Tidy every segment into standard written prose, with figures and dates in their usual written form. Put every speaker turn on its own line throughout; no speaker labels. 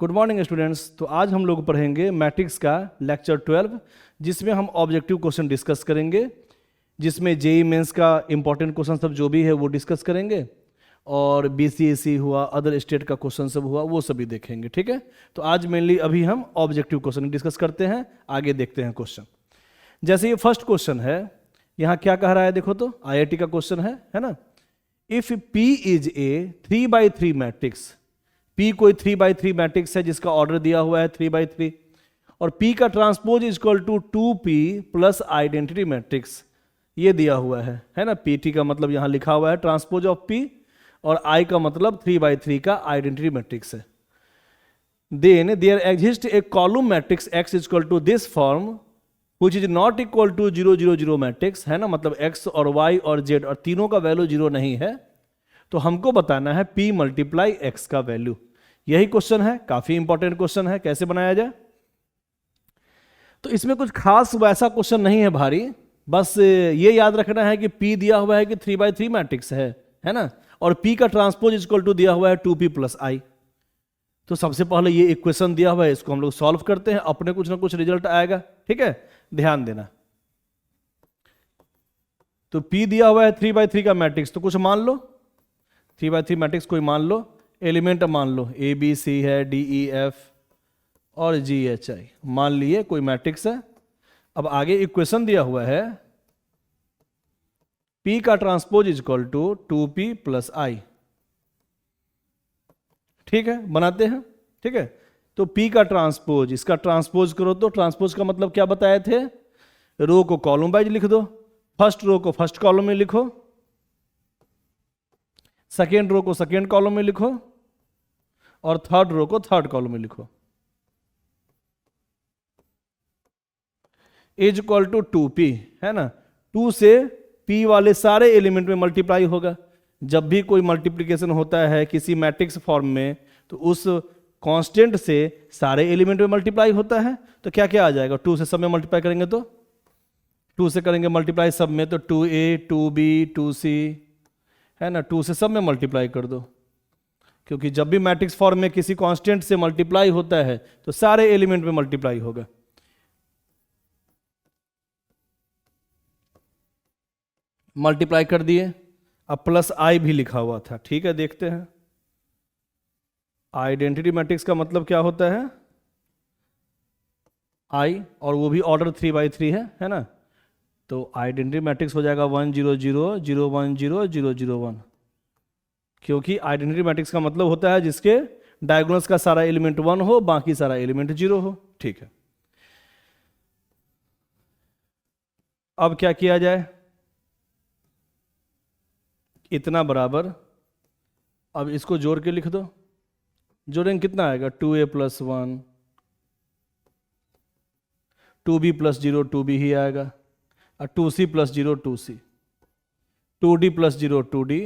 Good morning students. तो आज हम लोग पढ़ेंगे मैट्रिक्स का लेक्चर 12, जिसमें हम ऑब्जेक्टिव क्वेश्चन डिस्कस करेंगे, जिसमें जेई मेंस का इंपॉर्टेंट क्वेश्चन सब जो भी है वो डिस्कस करेंगे, और बीसीएसई हुआ, अदर स्टेट का क्वेश्चन सब हुआ, वो सभी देखेंगे। ठीक है, तो आज मेनली अभी हम ऑब्जेक्टिव क्वेश्चन डिस्कस करते हैं, आगे देखते हैं क्वेश्चन। जैसे ये फर्स्ट क्वेश्चन है, यहाँ क्या कह रहा है देखो तो, आईआईटी का क्वेश्चन है ना। If P is a 3x3 matrix, P कोई 3x3 मैट्रिक्स है जिसका ऑर्डर दिया हुआ है 3x3, और P का transpose is equal to 2P plus identity matrix, ये दिया हुआ है ना। PT का मतलब यहां लिखा हुआ है ट्रांसपोज ऑफ P, और I का मतलब 3x3 का आइडेंटिटी मैट्रिक्स है। Then there exist a column matrix X is equal to this form which is not equal to 0 0 0 matrix, है ना। मतलब X और Y और Z और तीनों का वैल्यू 0 नहीं है, तो हमको बताना है P मल्टीप्लाई X का वैल्यू। यही क्वेश्चन है, काफी इंपॉर्टेंट क्वेश्चन है। कैसे बनाया जाए, तो इसमें कुछ खास वैसा क्वेश्चन नहीं है भारी, बस ये याद रखना है कि P दिया हुआ है कि 3x3 मैट्रिक्स है ना, और P का ट्रांसपोज इक्वल टू दिया हुआ है 2P प्लस I। तो सबसे पहले ये इक्वेशन दिया हुआ है, इसको हम लोग सॉल्व करते हैं, अपने कुछ ना कुछ रिजल्ट आएगा। ठीक है, ध्यान देना। तो P दिया हुआ है 3x3 का मैट्रिक्स, तो कुछ मान लो, 3x3 मैट्रिक्स कोई मान लो, एलिमेंट मान लो ABC है, DEF और GHI मान लिए, कोई मैट्रिक्स है। अब आगे इक्वेशन दिया हुआ है P का transpose is equal to 2P plus I। ठीक है, बनाते हैं। ठीक है, तो P का ट्रांसपोज, इसका ट्रांसपोज करो, तो ट्रांसपोज का मतलब क्या बताए थे, रो को कॉलम वाइज लिख दो, फर्स्ट रो को फर्स्ट कॉलम में लिखो, सेकेंड रो को सेकेंड कॉलम में लिखो, और थर्ड रो को थर्ड कॉलम में लिखो। इज इक्वल टू 2P, है ना। 2 से P वाले सारे एलिमेंट में मल्टीप्लाई होगा। जब भी कोई मल्टीप्लिकेशन होता है किसी मैट्रिक्स फॉर्म में, तो उस कांस्टेंट से सारे एलिमेंट में मल्टीप्लाई होता है। तो क्या क्या आ जाएगा, 2 से सब में मल्टीप्लाई करेंगे तो 2 से करेंगे मल्टीप्लाई सब में, तो 2A 2B 2C, है ना। 2 से सब में मल्टीप्लाई कर दो, क्योंकि जब भी मैट्रिक्स फॉर्म में किसी कांस्टेंट से मल्टीप्लाई होता है तो सारे एलिमेंट में मल्टीप्लाई होगा। मल्टीप्लाई कर दिए, अब प्लस I भी लिखा हुआ था। ठीक है, देखते हैं। आइडेंटिटी मैट्रिक्स का मतलब क्या होता है, I, और वो भी ऑर्डर 3x3 है ना। तो आइडेंटिटी मैट्रिक्स हो जाएगा 1 0 0 0 1 0 0 0 1, क्योंकि आइडेंटिटी मैट्रिक्स का मतलब होता है जिसके डायगोनल्स का सारा एलिमेंट 1 हो, बाकी सारा एलिमेंट 0 हो। ठीक है, अब क्या किया जाए, इतना बराबर, अब इसको जोड़ के लिख दो। जोड़ेंगे कितना आएगा, 2A plus 1, 2B plus 0 2B ही आएगा, और 2C plus 0 2C, 2D plus 0 2D,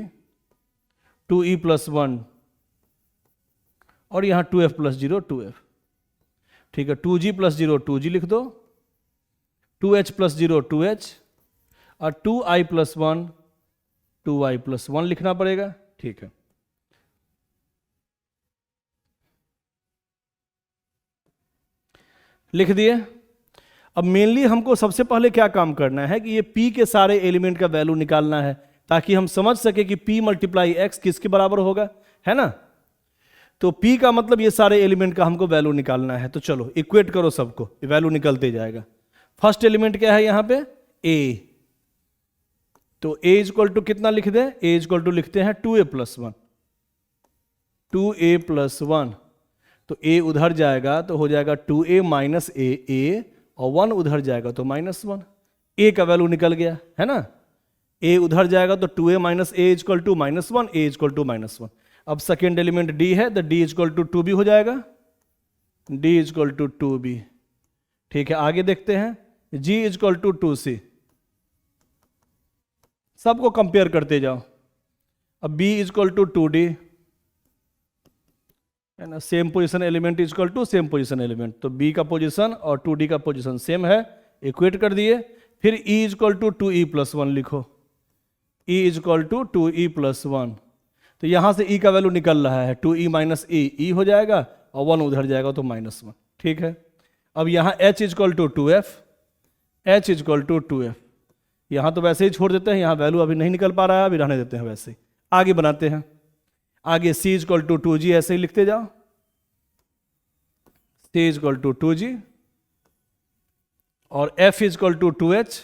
2E plus 1, और यहाँ 2F प्लस 0 2F। ठीक है, 2G प्लस 0 2G लिख दो, 2H प्लस 0 2H, और 2I प्लस 1 2I प्लस 1 लिखना पड़ेगा। ठीक है, लिख दिए। अब मेनली हमको सबसे पहले क्या काम करना है कि ये P के सारे एलिमेंट का वैल्यू निकालना है, ताकि हम समझ सके कि P मल्टीप्लाई X किसके बराबर होगा, है ना। तो P का मतलब ये सारे एलिमेंट का हमको वैल्यू निकालना है। तो चलो इक्वेट करो सबको, वैल्यू निकलते जाएगा। फर्स्ट एलिमेंट क्या है यहाँ पे, A, तो A इक्वल टू कितना लिख दें, A इक्वल टू लिखते हैं 2A प्लस 1, 2A प्लस 1, तो A उधर जाएगा तो हो जाएगा 2A माइनस A, और 1 उधर जाएगा तो -1। A का वैल्यू निकल गया, है ना। A उधर जाएगा तो 2A minus A equal to -1, A equal to -1। अब सेकेंड एलिमेंट D है, तो D इक्वल टू 2B हो जाएगा, D इक्वल टू 2B। ठीक है, आगे देखते हैं, G इक्वल टू 2C, सबको कंपेयर करते जाओ। अब B इक्वल टू 2D, है ना, same position element equal to same position element, तो B का पोजीशन और 2D का पोजीशन सेम है, इक्वेट कर दिए। फिर E equal to 2E plus 1 लिखो, E equal to 2E plus 1, तो यहां से E का वैल्यू निकल रहा है 2E माइनस E, E हो जाएगा, और 1 उधर जाएगा तो -1। ठीक है, अब यहाँ h is equal to 2f, h is equal to 2f, यहाँ तो वैसे ही छोड़ देते हैं, यहाँ वैल्यू अभी नहीं निकल पा रहा है, अभी रहने देते हैं वैसे ही। आगे बनाते हैं, आगे c इजक्वल टू 2g ऐसे ही लिखते जाओ, c इजक्वल टू 2g और f इजक्वल टू 2h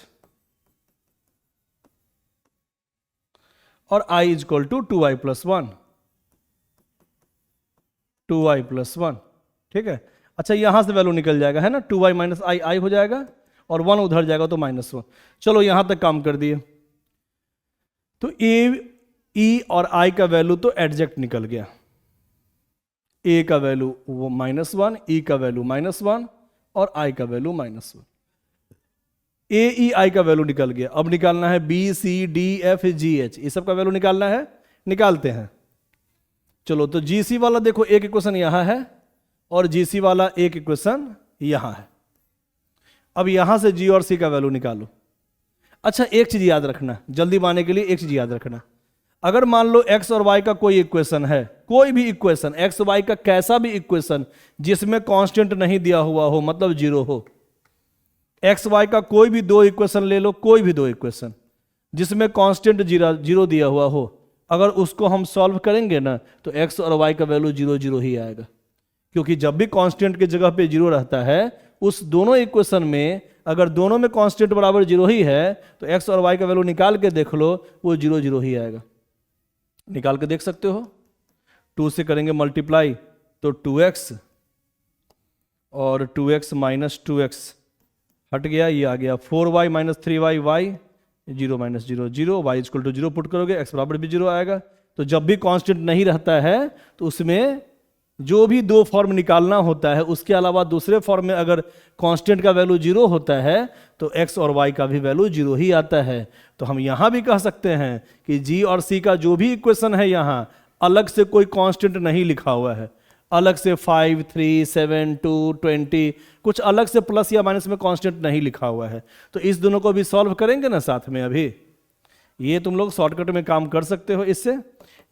और i is equal to 2i plus 1, 2i plus 1। ठीक है, अच्छा यहां से वैल्यू निकल जाएगा है ना, 2i माइनस आई आई हो जाएगा और 1 उधर जाएगा तो -1। चलो यहां तक काम कर दिए, तो e और i का वैल्यू तो एडजेक्ट निकल गया, a का वैल्यू वो -1, e का वैल्यू -1 और i का वैल्यू -1। a e i का वैल्यू निकल गया, अब निकालना है b c d f g h, ये सब का वैल्यू निकालना है, निकालते हैं। चलो तो gc वाला देखो एक इक्वेशन यहां है और gc वाला एक इक्वेशन यहां है। अब यहां से g और c का वैल्यू निकालो। अच्छा एक चीज याद रखना, जल्दी मारने के लिए एक चीज याद रखना, अगर मान लो x और y का कोई इक्वेशन है, कोई भी इक्वेशन x y का कैसा भी इक्वेशन जिसमें कांस्टेंट नहीं दिया हुआ हो, मतलब जीरो हो, एक्स वाई का कोई भी दो इक्वेशन ले लो, कोई भी दो इक्वेशन जिसमें कांस्टेंट जीरो दिया हुआ हो, अगर उसको हम सॉल्व करेंगे ना तो एक्स और वाई का वैल्यू 0 0 ही आएगा, क्योंकि जब भी कांस्टेंट की जगह पे 0 रहता है, उस दोनों इक्वेशन में अगर दोनों में कांस्टेंट बराबर 0 ही है तो एक्स और वाई का वैल्यू निकाल के देख लो, वो 0 0 ही आएगा। निकाल के देख सकते हो, 2 से करेंगे मल्टीप्लाई तो 2x और 2x माइनस 2x हट गया, ये आ गया 4y minus 3y, y 0 minus 0 0, y equal to 0 put करोगे x बराबर भी 0 आएगा। तो जब भी कांस्टेंट नहीं रहता है तो उसमें जो भी दो फॉर्म निकालना होता है, उसके अलावा दूसरे फॉर्म में अगर कांस्टेंट का वैल्यू 0 होता है तो x और y का भी वैल्यू 0 ही आता है। तो हम यहां भी कह सकते हैं कि g और c का जो भी इक्वेशन है, यहां अलग से कोई कांस्टेंट नहीं लिखा हुआ है, अलग से 5 3 7 2 20 कुछ अलग से प्लस या माइनस में कांस्टेंट नहीं लिखा हुआ है। तो इस दोनों को भी सॉल्व करेंगे ना साथ में, अभी ये तुम लोग शॉर्टकट में काम कर सकते हो इससे,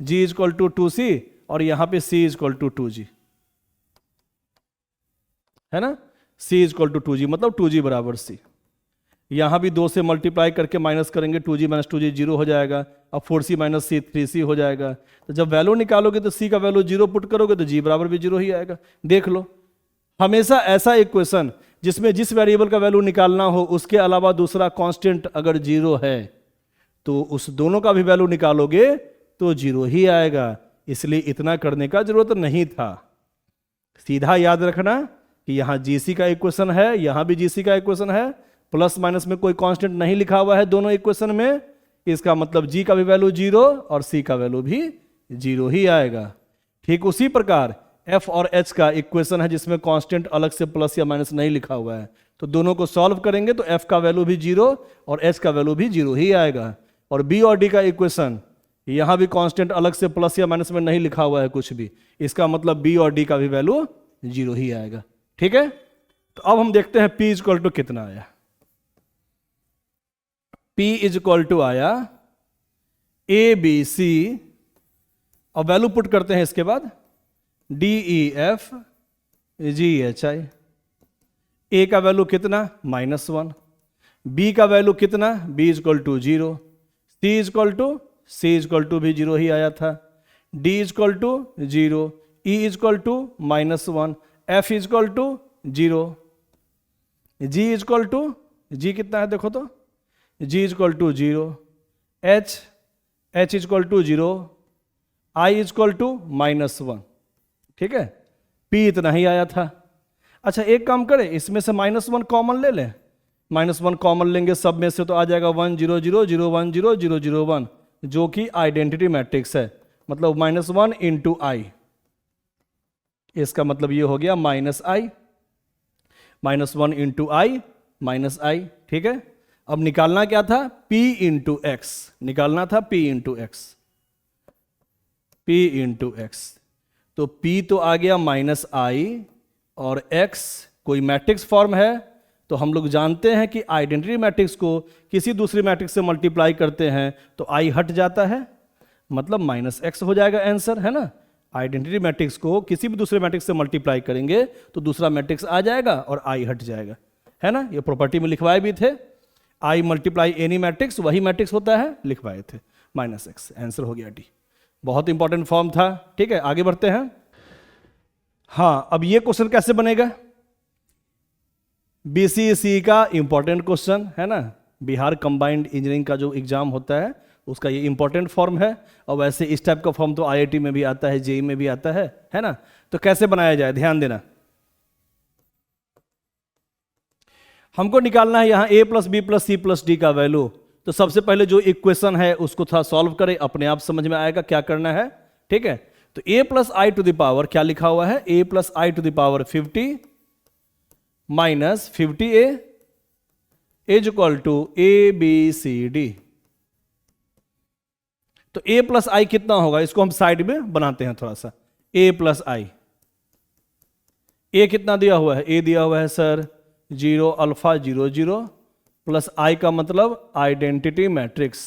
g इजक्वल टू 2c और यहां पे c इजक्वल टू 2g है ना, c इजक्वल टू 2g मतलब 2g बराबर c। यहां भी 2 से मल्टीप्लाई करके माइनस करेंगे, 2g माइनस 2g 0 हो जाएगा, अब 4c माइनस c 3c हो जाएगा। तो जब वैल्यू निकालोगे तो c का वैल्यू 0 पुट करोगे तो g बराबर भी 0 ही आएगा। देख लो, हमेशा ऐसा इक्वेशन जिसमें जिस वेरिएबल का वैल्यू निकालना हो उसके अलावा दूसरा कांस्टेंट अगर 0 है तो उस दोनों का भी वैल्यू निकालोगे तो 0 ही आएगा, इसलिए इतना करने का जरूरत नहीं था। सीधा याद रखना कि यहां जीसी का इक्वेशन है, यहां भी जीसी का इक्वेशन है, प्लस माइनस में कोई कांस्टेंट नहीं लिखा हुआ है दोनों इक्वेशन में, इसका मतलब जी का भी वैल्यू 0 और सी का वैल्यू भी 0 ही आएगा। ठीक उसी प्रकार एफ और एच का इक्वेशन है जिसमें कांस्टेंट अलग से प्लस या माइनस नहीं लिखा हुआ है, तो दोनों को सॉल्व करेंगे तो एफ का वैल्यू भी 0 और एच का वैल्यू भी 0 ही आएगा। और बी और डी का इक्वेशन, यहां भी कांस्टेंट अलग से प्लस या माइनस में नहीं लिखा हुआ है कुछ भी, इसका मतलब बी और डी का भी वैल्यू 0 ही आएगा। ठीक है, तो अब हम देखते हैं P इक्वल टू कितना आया। P इक्वल टू आया ए बी सी, और वैल्यू पुट करते हैं इसके बाद D E F G H I. A का वैल्यू कितना -1, बी का वैल्यू कितना b equal to 0, C equal to भी 0 ही आया था, D equal to 0, E equal to -1, F equal to 0, G equal to G कितना है देखो तो g equal to 0, h equal to 0, i equal to -1। ठीक है, p इतना ही आया था। अच्छा एक काम करें, इसमें से -1 कॉमन ले लें, -1 कॉमन लेंगे सब में से तो आ जाएगा 1 0 0 0 1 0 0 0 1, जो कि आइडेंटिटी मैट्रिक्स है, मतलब -1 इंटू आई, इसका मतलब ये हो गया -i, -1 इंटू आई माइनस आई। ठीक है, अब निकालना क्या था p इंटू एक्स, निकालना था p into x, p into x. तो p तो आ गया -i और x कोई मैट्रिक्स फॉर्म है, तो हम लोग जानते हैं कि आइडेंटिटी मैट्रिक्स को किसी दूसरी मैट्रिक्स से मल्टीप्लाई करते हैं तो i हट जाता है, मतलब -x हो जाएगा आंसर, है ना। आइडेंटिटी मैट्रिक्स को किसी भी दूसरे मैट्रिक्स से मल्टीप्लाई करेंगे तो दूसरा मैट्रिक्स आ जाएगा और आई हट जाएगा, है ना। ये प्रॉपर्टी में लिखवाए भी थे, आई मल्टीप्लाई एनी मैट्रिक्स वही मैट्रिक्स होता है, लिखवाए थे -x। आंसर हो गया डी। बहुत इंपॉर्टेंट फॉर्म था। ठीक है, आगे बढ़ते हैं। हाँ, अब ये क्वेश्चन कैसे बनेगा? बीसीएसई का इंपॉर्टेंट क्वेश्चन है ना, बिहार कंबाइंड इंजीनियरिंग का जो एग्जाम होता है उसका ये इंपॉर्टेंट फॉर्म है। और वैसे इस टाइप का फॉर्म तो आईआईटी में भी आता है, जेई में भी आता है ना। तो कैसे बनाया जाए, ध्यान देना। हमको निकालना है यहाँ a plus B plus C plus D का वैल्यू। तो सबसे पहले जो इक्वेशन है उसको थोड़ा सॉल्व करें, अपने आप समझ में आएगा क्या करना है। ठीक है, तो a plus I to the power क्या लिखा हुआ है, a plus I to the power 50 minus 50a is equal to ABCD। तो a प्लस आई कितना होगा, इसको हम साइड में बनाते हैं थोड़ा सा। a प्लस आई, a कितना दिया हुआ है, a दिया हुआ है सर 0 अल्फा 0 0 प्लस i का मतलब आइडेंटिटी मैट्रिक्स।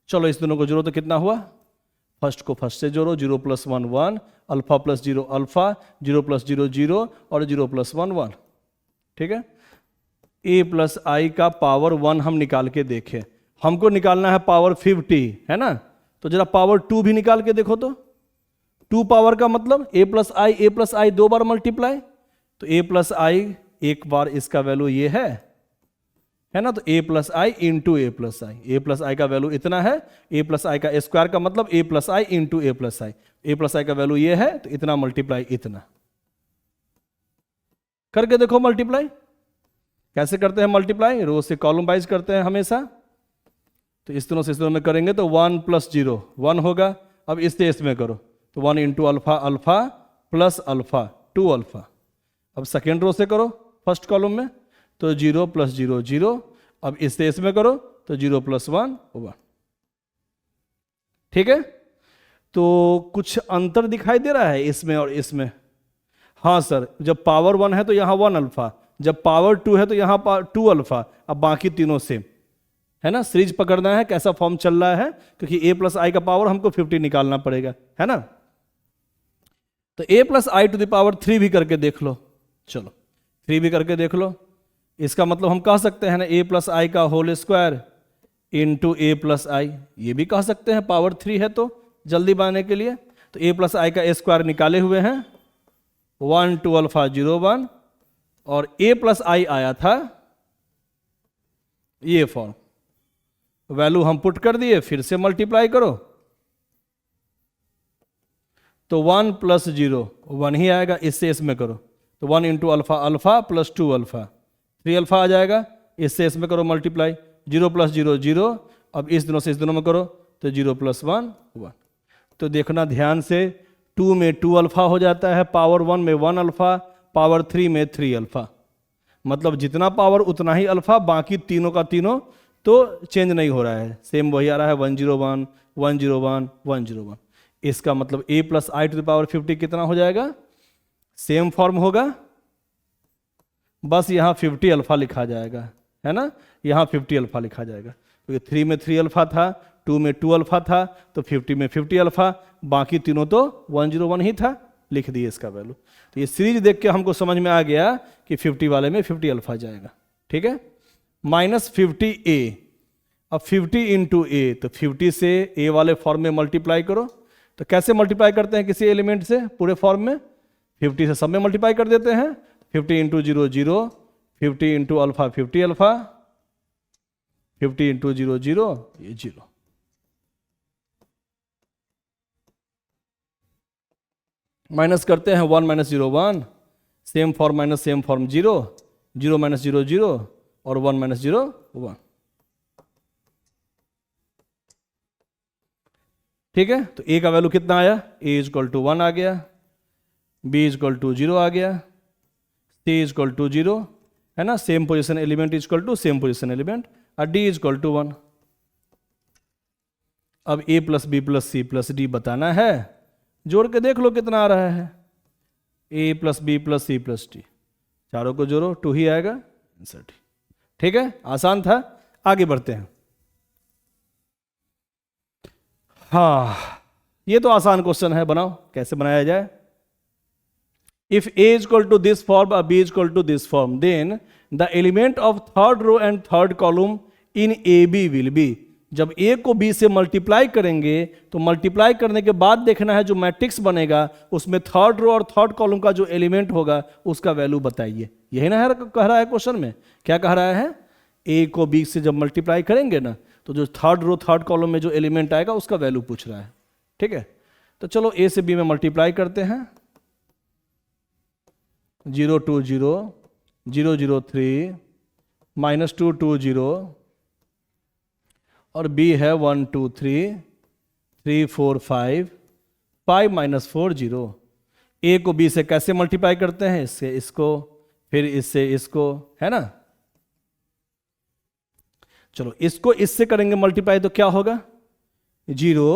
चलो इस दोनों को जोड़ो तो कितना हुआ, फर्स्ट को फर्स्ट से जोड़ो, 0 plus 1 1, alpha plus 0 alpha, 0 plus 0 0 और 0 प्लस 1 1। ठीक है, a प्लस आई का पावर 1 हम निकाल के देखें। हमको निकालना है पावर 50, है ना। तो जरा पावर 2 भी निकाल के देखो तो 2 पावर का मतलब a प्लस आई 2 बार मल्टीप्लाई, तो a प्लस आई एक बार इसका वैल्यू ये है ना। तो a plus I into A plus I, A plus I का वैल्यू इतना है, a प्लस आई का स्क्वायर का मतलब a plus I into A plus I, A plus I का वैल्यू ये है तो इतना मल्टीप्लाई इतना। करके देखो मल्टीप्लाई कैसे करते हैं, मल्टीप्लाई रो से कॉलम वाइज करते हैं हमेशा। तो इस दोनों से इस दोनों में करेंगे तो 1 प्लस 0 1 होगा। अब इससे इसमें करो तो 1 into alpha alpha plus alpha 2 alpha. अब सेकेंड रो से करो फर्स्ट कॉलम में तो 0 प्लस 0 0। अब इससे इसमें करो तो 0 प्लस 1 1। ठीक है, तो कुछ अंतर दिखाई दे रहा है इसमें और इसमें। हाँ सर, जब पावर 1 है तो यहाँ 1 अल्फा, जब पावर 2 है तो यहाँ 2 अल्फा। अब बाकी तीनों सेम है ना। सीरीज पकड़ना है कैसा फॉर्म चल रहा है, क्योंकि a प्लस आई का पावर हमको 50 निकालना पड़ेगा, है ना। तो a plus I to the power 3 भी करके देख लो। चलो 3 भी करके देख लो। इसका मतलब हम कह सकते हैं ना a प्लस आई का whole square into a plus I, ये भी कह सकते हैं, पावर 3 है तो जल्दी बनाने के लिए। तो a प्लस आई का स्क्वायर निकाले हुए हैं 1 2 अल्फा 0 1 और a प्लस आई आया था ये फॉर्म, वैल्यू हम पुट कर दिए, फिर से मल्टीप्लाई करो तो 1 प्लस 0 1 ही आएगा, इससे इसमें करो तो 1 into alpha alpha plus 2 alpha 3 alpha आ जाएगा, इससे इसमें करो मल्टीप्लाई 0 प्लस 0 0। अब इस दोनों से इस दोनों में करो तो 0 प्लस 1 1। तो देखना ध्यान से, 2 में 2 अल्फा हो जाता है, पावर 1 में 1 अल्फा, पावर 3 में 3 अल्फा। मतलब जितना पावर उतना ही अल्फा, बाकी तीनों का तीनों तो चेंज नहीं हो रहा है, सेम वही आ रहा है 101 101 101। इसका मतलब a plus I to the power 50 कितना हो जाएगा, सेम फॉर्म होगा, बस यहाँ 50 अल्फा लिखा जाएगा, है ना। यहाँ 50 अल्फा लिखा जाएगा क्योंकि 3 में 3 अल्फा था, 2 में 2 अल्फा था, तो 50 में 50 अल्फा, बाकी तीनों तो 101 ही था, लिख दिए इसका वैल्यू। तो ये सीरीज देख के हमको समझ में आ गया कि 50 वाले में 50 अल्फा जाएगा। ठीक है, माइनस 50a। अब 50 इंटू ए, तो 50 से a वाले फॉर्म में मल्टीप्लाई करो। तो कैसे मल्टीप्लाई करते हैं किसी एलिमेंट से पूरे फॉर्म में, 50 से सब में मल्टीप्लाई कर देते हैं। 50 into 0 0, 50 into alpha 50 alpha, 50 into 0 0 ये 0। माइनस करते हैं 1 minus 0 1, same form minus same form 0 0 minus 0 0 और 1 माइनस 0 1। ठीक है, तो a का वैल्यू कितना आया, a इज इक्वल टू 1 आ गया, b इज इक्वल टू 0 आ गया, c इज इक्वल टू 0, है ना। Same position element is equal to same position element, और d इज इक्वल टू 1। अब a plus B plus C plus D बताना है, जोड़ के देख लो कितना आ रहा है, a plus B plus C plus D, चारों को जोड़ो 2 ही आएगा, आंसर डी। ठीक है, आसान था। आगे बढ़ते हैं। हाँ, ये तो आसान क्वेश्चन है, बनाओ कैसे बनाया जाए। If a is equal to this form or b is equal to this form, then the element of third row and third column in AB will be। जब a को b से मल्टीप्लाई करेंगे तो मल्टीप्लाई करने के बाद देखना है जो मैट्रिक्स बनेगा उसमें थर्ड रो और थर्ड कॉलम का जो एलिमेंट होगा उसका वैल्यू बताइए। यही ना है कह रहा है क्वेश्चन में, क्या कह रहा है, a को b से जब मल्टीप्लाई करेंगे ना तो जो थर्ड रो थर्ड कॉलम में जो एलिमेंट आएगा उसका वैल्यू पूछ रहा है। ठीक है, तो चलो a से b में मल्टीप्लाई करते हैं। 0 2 0 0 0 3 -2 2 0 और b है 1 2 3 3 4 5 5 -4 0। a को b से कैसे मल्टीप्लाई करते हैं, इससे इसको फिर इससे इसको, है ना। चलो इसको इससे करेंगे मल्टीप्लाई तो क्या होगा, 0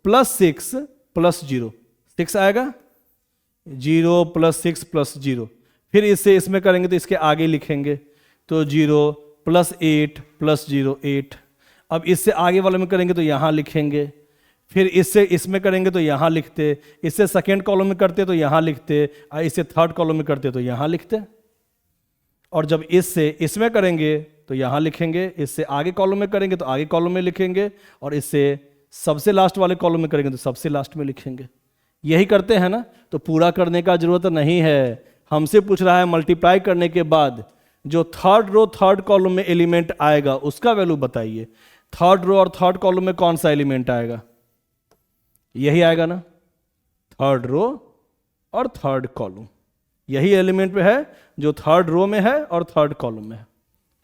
+ 6 + 0 6 आएगा, 0 + 6 + 0। फिर इससे इसमें करेंगे तो इसके आगे लिखेंगे तो 0 + 8 + 0 8। अब इससे आगे वाले में करेंगे तो यहाँ लिखेंगे, फिर इससे इसमें करेंगे तो यहाँ लिखते, इससे सेकेंड कॉलम में करते तो यहाँ लिखते, और इससे थर्ड कॉलम में करते तो यहाँ लिखते। और जब इससे इसमें करेंगे तो यहाँ लिखेंगे, इससे आगे कॉलम में करेंगे तो आगे कॉलम में लिखेंगे, और इससे सबसे लास्ट वाले कॉलम में करेंगे तो सबसे लास्ट में लिखेंगे। यही करते हैं ना, तो पूरा करने का जरूरत नहीं है। हमसे पूछ रहा है मल्टीप्लाई करने के बाद जो थर्ड रो थर्ड कॉलम में एलिमेंट आएगा उसका वैल्यू बताइए। थर्ड रो और थर्ड कॉलम में कौन सा एलिमेंट आएगा, यही आएगा ना, थर्ड रो और थर्ड कॉलम, यही एलिमेंट पे है जो थर्ड रो में है और थर्ड कॉलम में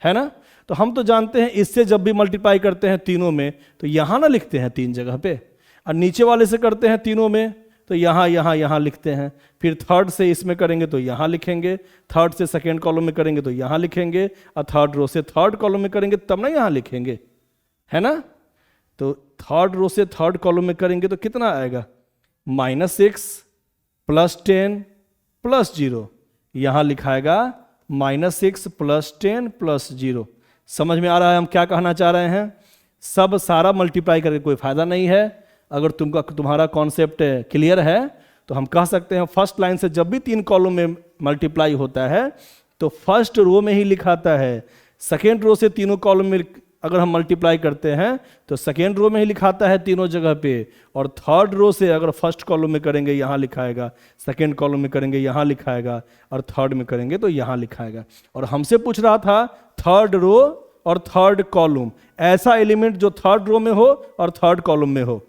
है ना। तो हम तो जानते हैं इससे जब भी मल्टीप्लाई करते हैं तीनों में तो यहां ना लिखते हैं 3 जगह पे, और नीचे वाले से करते हैं तीनों में तो यहाँ यहाँ यहाँ लिखते हैं। फिर थर्ड से इसमें करेंगे तो यहाँ लिखेंगे, थर्ड से सेकेंड कॉलम में करेंगे तो यहाँ लिखेंगे, और थर्ड रो से थर्ड कॉलम में करेंगे तब ना यहाँ लिखेंगे, है ना। तो थर्ड रो से थर्ड कॉलम में करेंगे तो कितना आएगा, -6 + 10 + 0। यहाँ लिखाएगा -6 + 10 + 0। समझ में आ रहा है हम क्या कहना चाह रहे हैं। सब सारा मल्टीप्लाई करके कोई फायदा नहीं है। अगर तुम्हारा कॉन्सेप्ट क्लियर है तो हम कह सकते हैं फर्स्ट लाइन से जब भी 3 कॉलम में मल्टीप्लाई होता है तो फर्स्ट रो में ही लिखाता है। सेकेंड रो से तीनों कॉलम में अगर हम मल्टीप्लाई करते हैं तो सेकेंड रो में ही लिखाता है तीनों जगह पे, और थर्ड रो से अगर फर्स्ट कॉलम में करेंगे यहाँ लिखाएगा, सेकेंड कॉलम में करेंगे यहाँ लिखाएगा, और थर्ड में करेंगे तो यहाँ लिखाएगा। और हमसे पूछ रहा था थर्ड रो और थर्ड कॉलम, ऐसा एलिमेंट जो थर्ड रो में हो और थर्ड कॉलम में हो,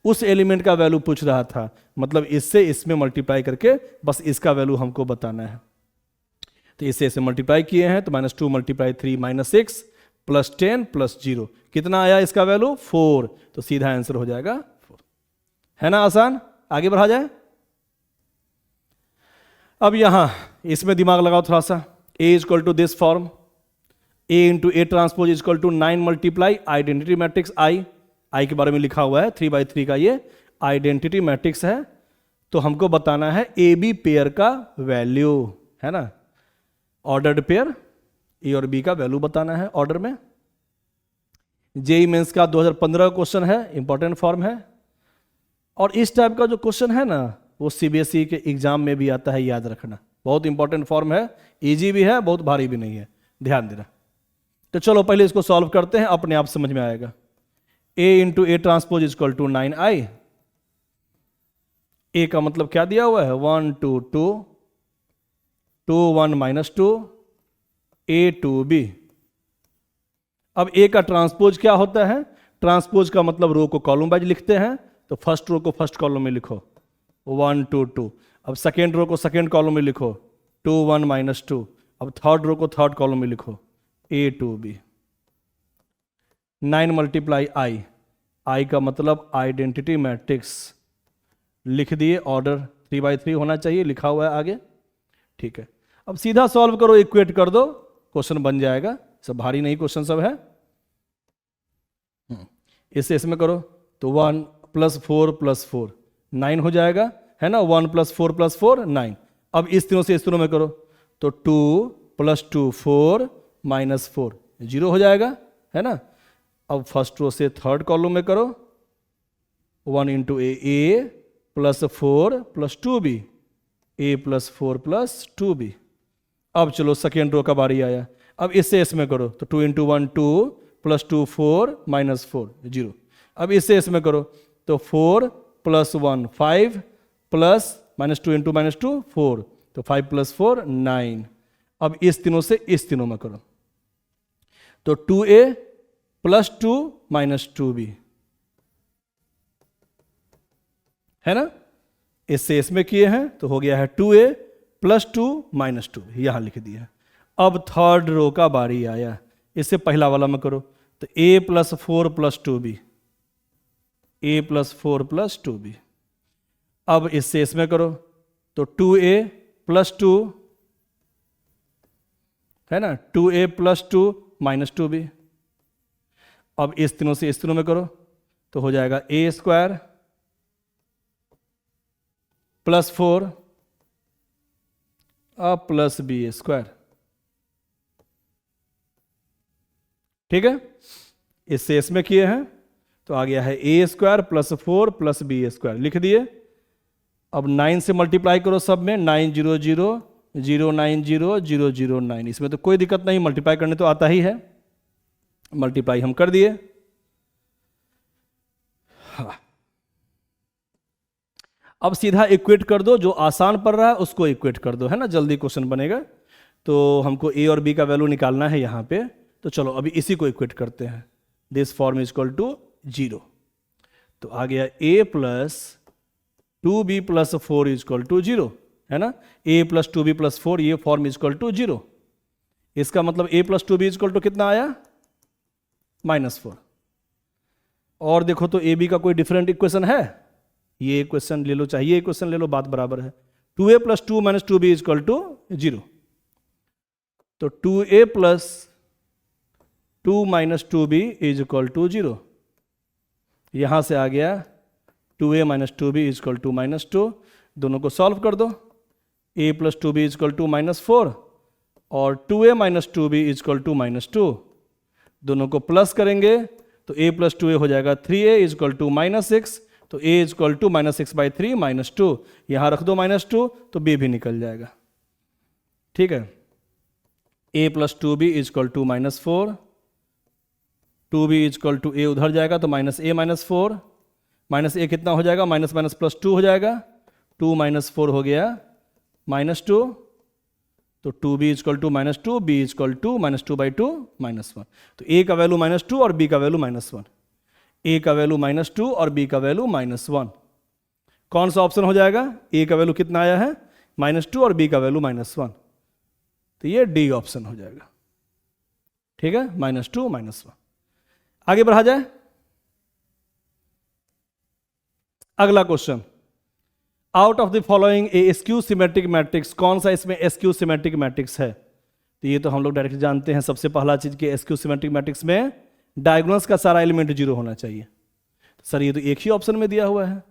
उस एलिमेंट का वैल्यू पूछ रहा था। मतलब इससे इसमें मल्टीप्लाई करके बस इसका वैल्यू हमको बताना है। तो इससे इसे मल्टीप्लाई किए हैं तो -2 × 3 -6 + 10 + 0 कितना आया इसका वैल्यू 4। तो सीधा आंसर हो जाएगा 4, है ना आसान। आगे बढ़ा जाए। अब यहां इसमें दिमाग लगाओ थोड़ा सा। A = this form, A × A transpose = 9 × identity matrix I के बारे में लिखा हुआ है 3/3 का, ये आइडेंटिटी मैट्रिक्स है। तो हमको बताना है AB पेयर का वैल्यू, है ना, ऑर्डर्ड पेयर A और B का वैल्यू बताना है ऑर्डर में। जेईई मेंस का 2015 क्वेश्चन है, इंपॉर्टेंट फॉर्म है। और इस टाइप का जो क्वेश्चन है ना वो CBSE के एग्जाम में भी आता है, याद रखना। बहुत इंपॉर्टेंट फॉर्म है, इजी भी है, बहुत भारी भी नहीं है, ध्यान देना। तो चलो पहले इसको सॉल्व करते हैं, अपने आप समझ में आएगा। A × A transpose = 9I। A का मतलब क्या दिया हुआ है 1 2 2 2 1 -2 A 2 B। अब A का ट्रांसपोज क्या होता है, ट्रांसपोज का मतलब रो को कॉलम वाइज लिखते हैं, तो फर्स्ट रो को फर्स्ट कॉलम में लिखो 1 2 2। अब सेकेंड रो को सेकेंड कॉलम में लिखो 2 1 -2। अब थर्ड रो को थर्ड कॉलम में लिखो A 2 B। 9 × I का मतलब आइडेंटिटी मैट्रिक्स लिख दिए, ऑर्डर 3/3 होना चाहिए, लिखा हुआ है आगे, ठीक है। अब सीधा सॉल्व करो, इक्वेट कर दो, क्वेश्चन बन जाएगा। सब भारी नहीं क्वेश्चन सब है। इससे इसमें करो तो 1 + 4 + 4 9 हो जाएगा, है ना। 1 + 4 + 4 9। अब इस तीनों से इस तीनों में करो तो 2 + 2 4 -4 0 हो जाएगा, है ना। अब फर्स्ट रो से थर्ड कॉलम में करो 1 into A plus 4 plus 2b, A plus 4 plus 2b। अब चलो सेकेंड रो का बारी आया, अब इससे इसमें करो तो 2 इंटू 1 2 प्लस 2 4 माइनस 4 0। अब इससे इसमें करो तो 4 plus 1 5 plus minus 2 into minus 2 4, तो 5 प्लस 4 9। अब इस तीनों से इस तीनों में करो तो 2a प्लस 2 माइनस 2b है ना, इससे इसमें किए हैं तो हो गया है 2a प्लस 2 माइनस 2, यहां लिख दिया। अब थर्ड रो का बारी आया, इससे पहला वाला में करो तो a plus 4 plus 2b, a plus 4 plus 2b। अब इससे इसमें करो तो 2a प्लस 2 है ना, 2a प्लस 2 माइनस 2b। अब इस तीनों से इस तीनों में करो तो हो जाएगा a स्क्वायर प्लस 4 अब प्लस b स्क्वायर। ठीक है, इससे इसमें किए हैं तो आ गया है a square plus 4 plus b square, लिख दिए। अब 9 से मल्टीप्लाई करो सब में, 9 0 0 0 9 0 0 0 9, इसमें तो कोई दिक्कत नहीं, मल्टीप्लाई करने तो आता ही है, मल्टीप्लाई हम कर दिए। हाँ। अब सीधा इक्वेट कर दो, जो आसान पड़ रहा है उसको इक्वेट कर दो, है ना, जल्दी क्वेश्चन बनेगा। तो हमको a और b का वैल्यू निकालना है यहाँ पे, तो चलो अभी इसी को इक्वेट करते हैं। This form is equal to 0, तो आ गया a plus 2b plus 4 is equal to 0, है ना, a प्लस 2b प्लस 4, ये फॉर्म इज इक्वल टू 0। इसका मतलब a plus 2b is equal to कितना आया, -4। और देखो तो a b का कोई डिफरेंट इक्वेशन है, ये इक्वेशन ले लो चाहे ये इक्वेशन ले लो, बात बराबर है। 2a plus 2 minus 2b is equal to 0, तो 2a plus 2 minus 2b is equal to 0। यहां से आ गया 2a minus 2b is equal to -2, दोनों को सॉल्व कर दो। a plus 2b is equal to -4 और 2a minus 2b is equal to -2, दोनों को प्लस करेंगे तो a प्लस 2a हो जाएगा 3a इज इक्वल टू -6, तो a इज इक्वल टू -6/3 -2, यहां रख दो -2 तो b भी निकल जाएगा। ठीक है, a plus 2b is equal to -4, 2b is equal to a उधर जाएगा तो -a -4, -a कितना हो जाएगा, माइनस माइनस प्लस 2 हो जाएगा, 2 - 4 हो गया -2, तो 2b is equal to -2, b is equal to -2/2 -1। तो a का वैल्यू -2 और b का वैल्यू -1, a का वैल्यू -2 और b का वैल्यू -1। कौन सा ऑप्शन हो जाएगा, a का वैल्यू कितना आया है -2 और b का वैल्यू -1, तो ये डी ऑप्शन हो जाएगा। ठीक है, -2 -1। आगे बढ़ा जाए, अगला question, out of the following A skew symmetric matrix, कौन सा इसमें स्क्यू सिमेट्रिक मैट्रिक्स है, तो ये तो हम लोग डायरेक्ट जानते हैं। सबसे पहला चीज कि स्क्यू सिमेट्रिक मैट्रिक्स में डायगोनल्स का सारा एलिमेंट 0 होना चाहिए। सर ये तो एक ही ऑप्शन में दिया हुआ है,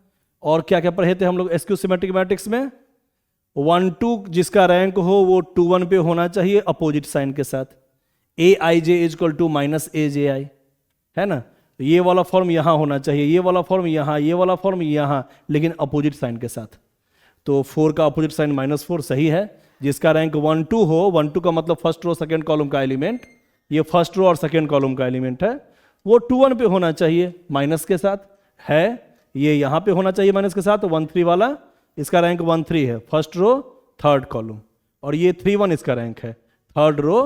और क्या क्या पढ़े थे हम लोग स्क्यू सिमेट्रिक मैट्रिक्स में, 1 2 जिसका रैंक हो वो 2 1 पे होना चाहिए अपोजिट साइन के साथ, aij is equal to -aj, है ना, ये वाला फॉर्म यहां होना चाहिए, ये वाला फॉर्म यहां, ये वाला फॉर्म यहां, लेकिन अपोजिट साइन के साथ। तो 4 का अपोजिट साइन -4 सही है। जिसका रैंक 1 2 हो, 1 2 का मतलब फर्स्ट रो सेकंड कॉलम का एलिमेंट, ये फर्स्ट रो और सेकंड कॉलम का एलिमेंट है, वो 2 1 पे होना चाहिए माइनस के साथ, है ये यहां पे होना चाहिए माइनस के साथ, 1 3 वाला इसका रैंक 1 3 है, फर्स्ट रो थर्ड कॉलम, और ये 3 1 इसका रैंक है, थर्ड रो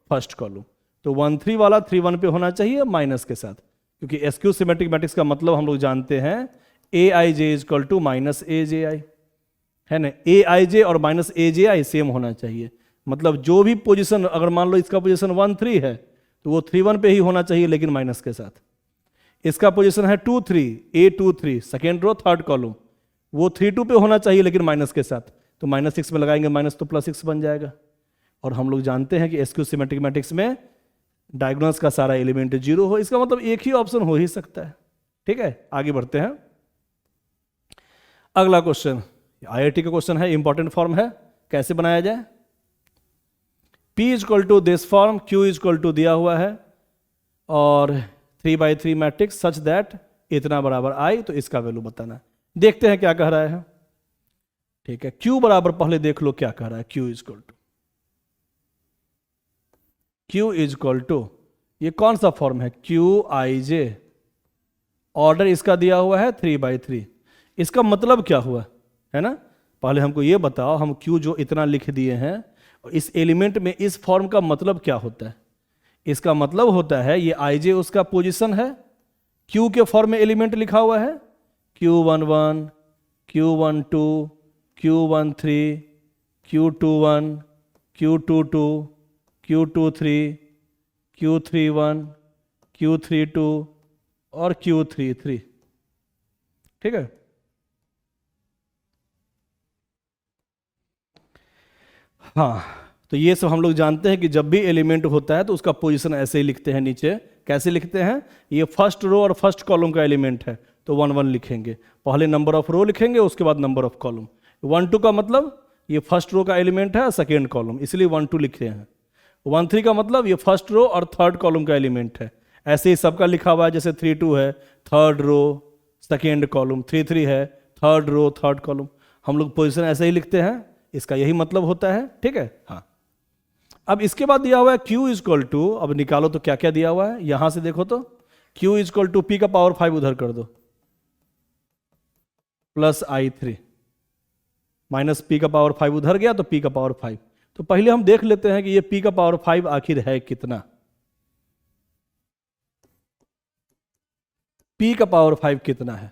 फर्स्ट कॉलम। तो 1 3 वाला 3 1 पे होना चाहिए माइनस के साथ, क्योंकि स्क्यू सिमेट्रिक मैट्रिक्स का मतलब हम लोग जानते हैं aij is equal to -aji, है ना, aij और -aji सेम होना चाहिए। मतलब जो भी पोजीशन, अगर मान लो इसका पोजीशन 1 3 है तो वो 3 1 पे ही होना चाहिए लेकिन माइनस के साथ। इसका पोजीशन है 2 3, a2 3 second row third column, वो 3 2 पे होना चाहिए लेकिन माइनस के साथ, तो -6 में लगाएंगे माइनस तो +6 बन जाएगा। और हम लोग जानते हैं कि स्क्यू सिमेट्रिक मैट्रिक्स में डायगोनल्स का सारा एलिमेंट 0 हो, इसका मतलब एक ही ऑप्शन हो ही सकता है। ठीक है, आगे बढ़ते हैं। अगला क्वेश्चन आईआईटी का क्वेश्चन है, इंपॉर्टेंट फॉर्म है, कैसे बनाया जाए। P is equal to this form, Q is equal to दिया हुआ है, और 3 by 3 मैट्रिक्स सच दैट इतना बराबर आई, तो इसका वैल्यू बताना है। देखते हैं क्या कह रहा है। ठीक है, Q बराबर पहले देख लो क्या कह रहा है। Q इज इक्वल टू ये कौन सा फॉर्म है, QIJ। ऑर्डर इसका दिया हुआ है 3/3। इसका मतलब क्या हुआ है ना, पहले हमको ये बताओ, हम Q जो इतना लिख दिए हैं, इस एलिमेंट में इस फॉर्म का मतलब क्या होता है। इसका मतलब होता है ये IJ उसका पोजीशन है, Q के फॉर्म में एलिमेंट लिखा हुआ है, Q11, Q12, Q13, Q21, Q22, Q23, Q31, Q32 और Q33। ठीक है, हाँ, तो ये सब हम लोग जानते हैं कि जब भी एलिमेंट होता है तो उसका पोजीशन ऐसे ही लिखते हैं। नीचे कैसे लिखते हैं, ये फर्स्ट रो और फर्स्ट कॉलम का एलिमेंट है तो 1 1 लिखेंगे, पहले नंबर ऑफ रो लिखेंगे उसके बाद नंबर ऑफ कॉलम। 1 2 का मतलब ये फर्स्ट रो का एलिमेंट है सेकेंड कॉलम, इसलिए 1 2 लिखे हैं। 1 3 का मतलब ये फर्स्ट रो और थर्ड कॉलम का एलिमेंट है। ऐसे ही सबका लिखा हुआ है, जैसे 3 2 है थर्ड रो सेकेंड कॉलम, 3 3 है थर्ड रो थर्ड कॉलम। हम लोग पोजीशन ऐसे ही लिखते हैं, इसका यही मतलब होता है। ठीक है, हाँ। अब इसके बाद दिया हुआ है Q इज इक्वल टू, अब निकालो तो क्या क्या दिया हुआ है, यहां से देखो तो Q is equal to P का पावर 5 उधर कर दो, प्लस I3 माइनस P का पावर 5 उधर गया तो P का पावर 5। तो पहले हम देख लेते हैं कि ये P का पावर 5 आखिर है कितना। P का पावर 5 कितना है,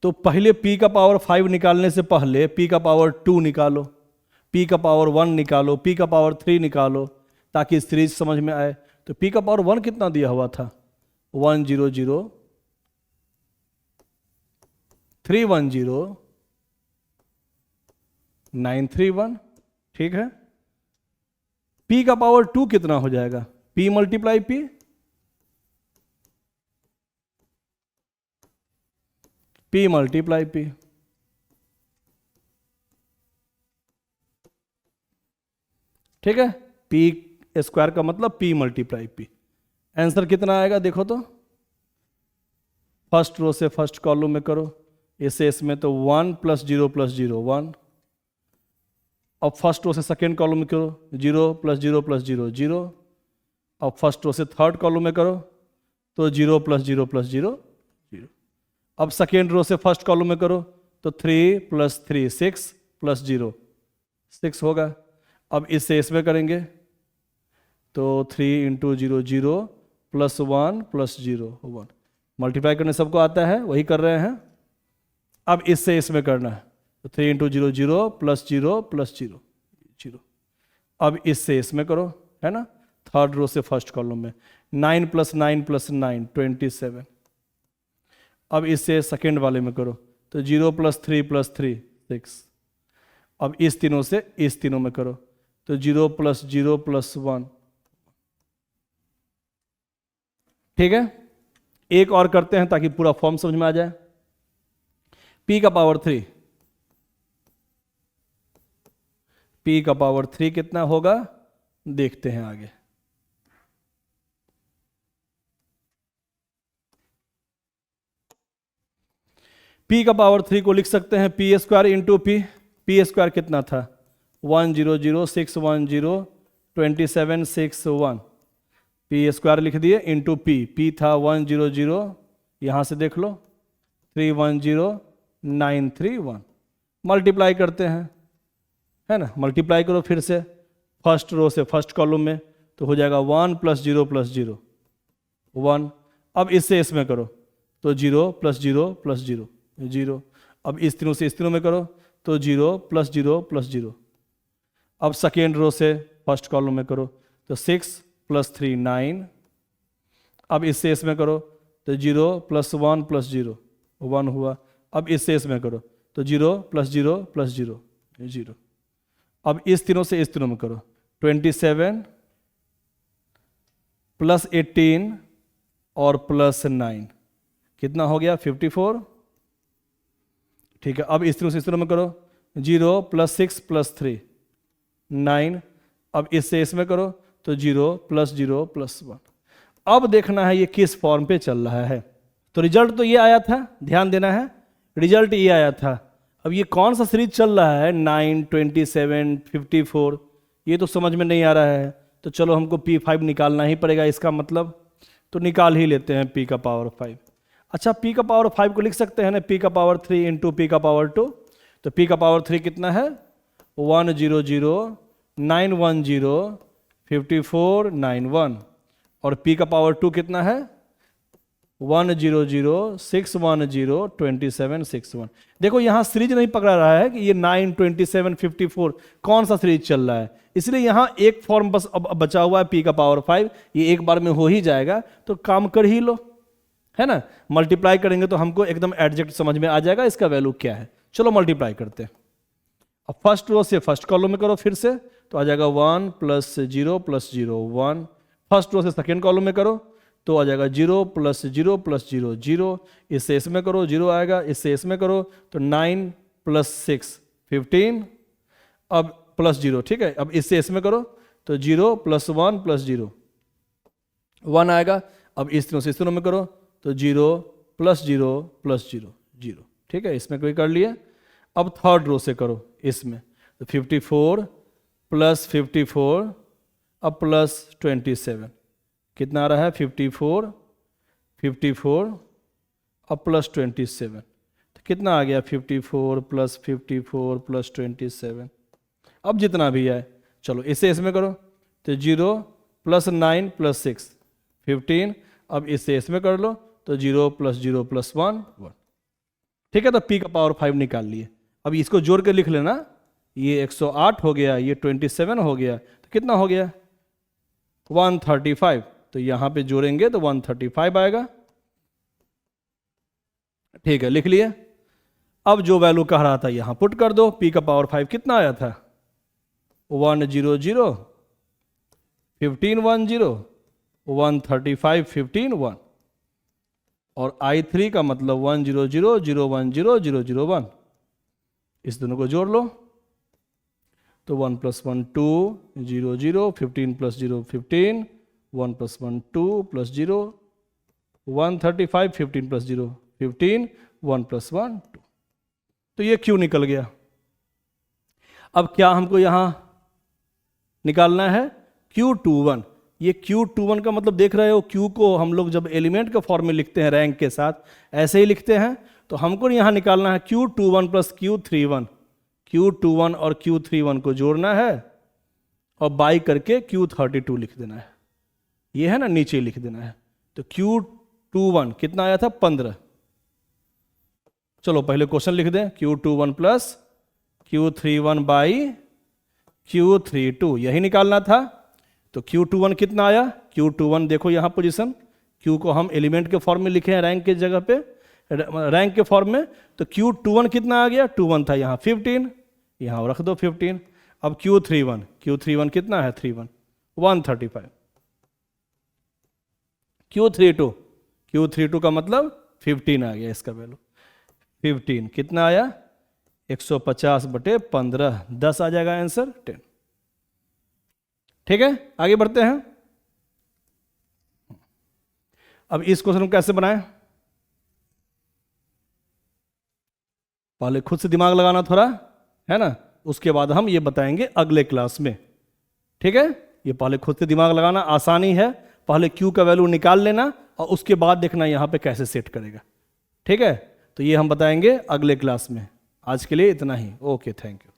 तो पहले P का पावर 5 निकालने से पहले P का पावर 2 निकालो, P का पावर 1 निकालो, P का पावर 3 निकालो, ताकि सीरीज समझ में आए। तो P का पावर 1 कितना दिया हुआ था, 1 0 0 3 1 0 9 3 1। ठीक है, P का पावर 2 कितना हो जाएगा, P multiply P, P multiply P। ठीक है, P स्क्वायर का मतलब P मल्टीप्लाई P। आंसर कितना आएगा देखो तो, फर्स्ट रो से फर्स्ट कॉलम में करो, इसे इसमें तो 1 + 0 + 0 1। अब फर्स्ट रो से सेकेंड कॉलम में करो, 0 + 0 + 0 0। अब फर्स्ट रो से थर्ड कॉलम में करो तो 0 + 0 + 0 0। अब सेकेंड रो से फर्स्ट कॉलम में करो तो 3 + 3 6 + 0 6 होगा। अब इससे इसमें करेंगे तो 3 × 0 0 + 1 + 0 1। मल्टीप्लाई करने सबको आता है, वही कर रहे हैं। अब इससे इसमें करना है तो 3 × 0 0 + 0 + 0 0। अब इससे इसमें करो, है ना, थर्ड रो से फर्स्ट कॉलम में 9 + 9 + 9 27। अब इससे सेकेंड वाले में करो तो 0 + 3 + 3 6। अब इस तीनों से इस तीनों में करो तो 0 + 0 + 1। ठीक है, एक और करते हैं ताकि पूरा फॉर्म समझ में आ जाए। P का पावर 3, P का पावर 3 कितना होगा देखते हैं आगे। P का पावर 3 को लिख सकते हैं P² × P। P स्क्वायर कितना था, 1 0 0 6 1 0 27 6 1। P स्क्वायर लिख दिए इंटू P था 1 0 0, यहां से देख लो 3 1 0 9 3 1। मल्टीप्लाई करते हैं, है ना, मल्टीप्लाई करो फिर से फर्स्ट रो से फर्स्ट कॉलम में तो हो जाएगा 1 + 0 + 0 1। अब इससे इसमें करो तो 0 + 0 + 0 0। अब इस तीनों से इस तीनों में करो तो 0 + 0 + 0। अब सेकेंड रो से फर्स्ट कॉलम में करो तो 6 + 3 9। अब इससे इसमें करो तो 0 + 1 + 0 1 हुआ। अब इससे इसमें करो तो 0 + 0 + 0 0। अब इस तीनों से इस तीनों में करो 27 + 18 और +9 कितना हो गया 54। ठीक है, अब इस तीनों से इस तीनों में करो 0 + 6 + 3 9। अब इससे इसमें करो तो 0 + 0 + 1। अब देखना है ये किस फॉर्म पे चल रहा है। तो रिजल्ट तो ये आया था, ध्यान देना है, रिजल्ट ये आया था। अब ये कौन सा सीरीज चल रहा है, 9, 27, 54, ये तो समझ में नहीं आ रहा है। तो चलो हमको P5 निकालना ही पड़ेगा इसका मतलब, तो निकाल ही लेते हैं P का पावर 5। अच्छा, P का पावर 5 को लिख सकते हैं ना, P का पावर 3 इंटू P का पावर 2। तो P का पावर 3 कितना है, 100, 910, 5491, और P का पावर 2 कितना है, 100, 610, 2761। देखो यहाँ सीरीज नहीं पकड़ा रहा है कि ये 9, 27, 54 कौन सा सीरीज चल रहा है, इसलिए यहाँ एक फॉर्म बस अब बचा हुआ है P का पावर 5, ये एक बार में हो ही जाएगा, तो काम कर ही लो, है ना। मल्टीप्लाई करेंगे तो हमको एकदम एडजेक्ट समझ में आ जाएगा इसका वैल्यू क्या है। चलो मल्टीप्लाई करते हैं। अब फर्स्ट रो से फर्स्ट कॉलम में करो फिर से, तो आ जाएगा 1 + 0 + 0 1। फर्स्ट रो से सेकेंड कॉलम में करो तो आ जाएगा 0 + 0 + 0 0। इससे इसमें करो 0 आएगा, इससे इसमें करो तो 9 + 6 15, अब प्लस 0, ठीक है। अब इससे इसमें करो तो 0 + 1 + 0 1 आएगा। अब इस तीनों से इस तीनों में करो तो 0 + 0 + 0 0, ठीक है। इसमें कोई कर लिए। अब थर्ड रो से करो इसमें, तो 54 + 54 अब + 27 कितना आ रहा है, 54 अब + 27, तो कितना आ गया, 54 + 54 + 27। अब जितना भी है चलो इससे इसमें करो तो 0 + 9 + 6 15, अब इससे इसमें कर लो तो 0 + 0 + 1 1, ठीक है। तो P का पावर 5 निकाल लिए। अब इसको जोड़ के लिख लेना, ये 108 हो गया, ये 27 हो गया, तो कितना हो गया 135। तो यहां पे जोड़ेंगे तो 135 आएगा, ठीक है, लिख लिए। अब जो वैल्यू कह रहा था यहां पुट कर दो। P का पावर 5 कितना आया था, 100, 1510, 135 15 1, और I3 का मतलब 100 010 001। इस दोनों को जोड़ लो तो 1 + 1 2 0 0, 15 + 0 15, 1 + 1 2 + 0 135, 15 + 0 15, 1 + 1 2। तो ये Q निकल गया। अब क्या हमको यहां निकालना है, Q21। ये Q21 का मतलब देख रहे हो, Q को हम लोग जब एलिमेंट के फॉर्म में लिखते हैं रैंक के साथ ऐसे ही लिखते हैं, तो हमको यहां निकालना है Q21 + Q31। Q21 और Q31 को जोड़ना है और बाई करके Q32 लिख देना है, ये है ना, नीचे लिख देना है। तो Q21 कितना आया था, 15। चलो पहले क्वेश्चन लिख दें, Q21 + Q31 / Q32, यही निकालना था। तो Q21 कितना आया, Q21 देखो यहां पोजीशन, Q को हम एलिमेंट के फॉर्म में लिखे हैं रैंक के जगह पे, रैंक के फॉर्म में। तो Q21 कितना आ गया, 21 था यहाँ 15, यहाँ रख दो 15। अब Q31 कितना है, 31 135। Q32 का मतलब 15 आ गया, इसका वैल्यू 15 कितना आया, 150/15, 10 आ जाएगा आंसर 10, ठीक है। आगे बढ़ते हैं। अब इस क्वेश्चन को कैसे बनाएं, पहले खुद से दिमाग लगाना थोड़ा, है ना, उसके बाद हम ये बताएंगे अगले क्लास में, ठीक है। ये पहले खुद से दिमाग लगाना आसानी है, पहले Q का वैल्यू निकाल लेना और उसके बाद देखना यहां पे कैसे सेट करेगा, ठीक है। तो ये हम बताएंगे अगले क्लास में। आज के लिए इतना ही, ओके, थैंक यू।